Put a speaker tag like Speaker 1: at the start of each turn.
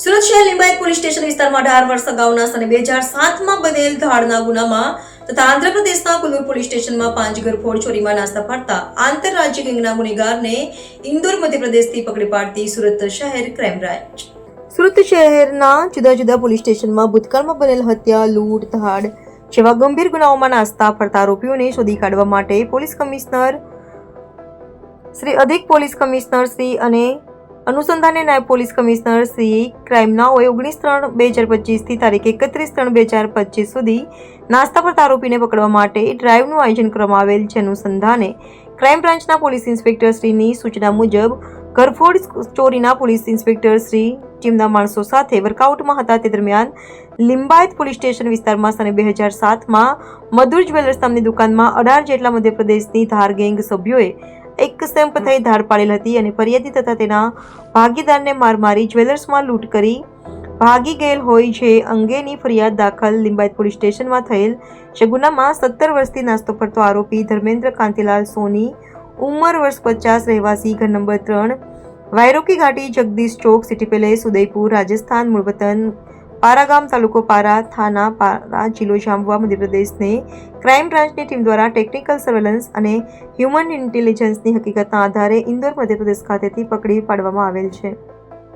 Speaker 1: સુરત શહેર Limbayat police station વિસ્તારમાં 18 વર્ષ અગાઉના સને 2007માં બનેલ ધાડના ગુનામાં તથા આંધ્રપ્રદેશના કુલ્લુર પોલીસ સ્ટેશનમાં 5 ઘરફોડ ચોરીમાં નાસ્તા ફરતા આંતરરાજ્ય ગેંગના ગુનેગારને ઇન્દોર મધ્યપ્રદેશથી પકડી પાડતી સુરત શહેર ક્રાઇમ બ્રાન્ચ. સુરત શહેરના જુદા જુદા પોલીસ સ્ટેશનમાં ભૂતકાળમાં બનેલ હત્યા, લૂંટ, ધાડ જેવા ગંભીર ગુનાઓમાં નાસ્તા ફરતા આરોપીઓને શોધી કાઢવા માટે પોલીસ કમિશનર શ્રી, અધિક પોલીસ કમિશનર શ્રી અને અનુસંધાને નાયબ પોલીસ કમિશનર શ્રી ક્રાઇમ નાઓએ 19/3/2025 થી તારીખ 31/3/2025 સુધી નાસ્તા ફરતા આરોપીને પકડવા માટે ડ્રાઈવનું આયોજન કરવામાં આવેલ છે. અનુસંધાને ક્રાઇમ બ્રાન્ચના પોલીસ ઇન્સ્પેક્ટર શ્રીની સૂચના મુજબ ઘરફોડ ચોરીના પોલીસ ઇન્સ્પેક્ટર શ્રી ટીમના માણસો સાથે વર્કઆઉટમાં હતા. તે દરમિયાન લિંબાયત પોલીસ સ્ટેશન વિસ્તારમાં સને 2007માં મધુર જ્વેલર્સ નામની દુકાનમાં 18 જેટલા મધ્યપ્રદેશની ધાર ગેંગ સભ્યોએ એક સેમ્પ થઈ ધાડ પાડેલ હતી અને ફરિયાદી તથા તેના ભાગીદારને માર મારી જ્વેલર્સમાં લૂંટ કરી ભાગી ગયેલ હોય છે અંગેની ફરિયાદ દાખલ લિંબાયત પોલીસ સ્ટેશનમાં થયેલ છે. ગુનામાં 17 વર્ષથી નાસ્તો ફરતો આરોપી ધર્મેન્દ્ર કાંતિલાલ સોની, ઉંમર વર્ષ 50, રહેવાસી ઘર નંબર 3, વાયરોકી ઘાટી, જગદીશ ચોક, સિટી પેલેસ, ઉદયપુર, રાજસ્થાન, મૂળ વતન પારાગામ, તાલુકો પારા, થાના પારા, જિલ્લો જામવા, મધ્યપ્રદેશને ક્રાઇમ બ્રાન્ચની ટીમ દ્વારા ટેકનિકલ સર્વેલન્સ અને હ્યુમન ઇન્ટેલિજન્સની હકીકતના આધારે ઇન્દોર મધ્યપ્રદેશ ખાતેથી પકડી પાડવામાં આવેલ છે.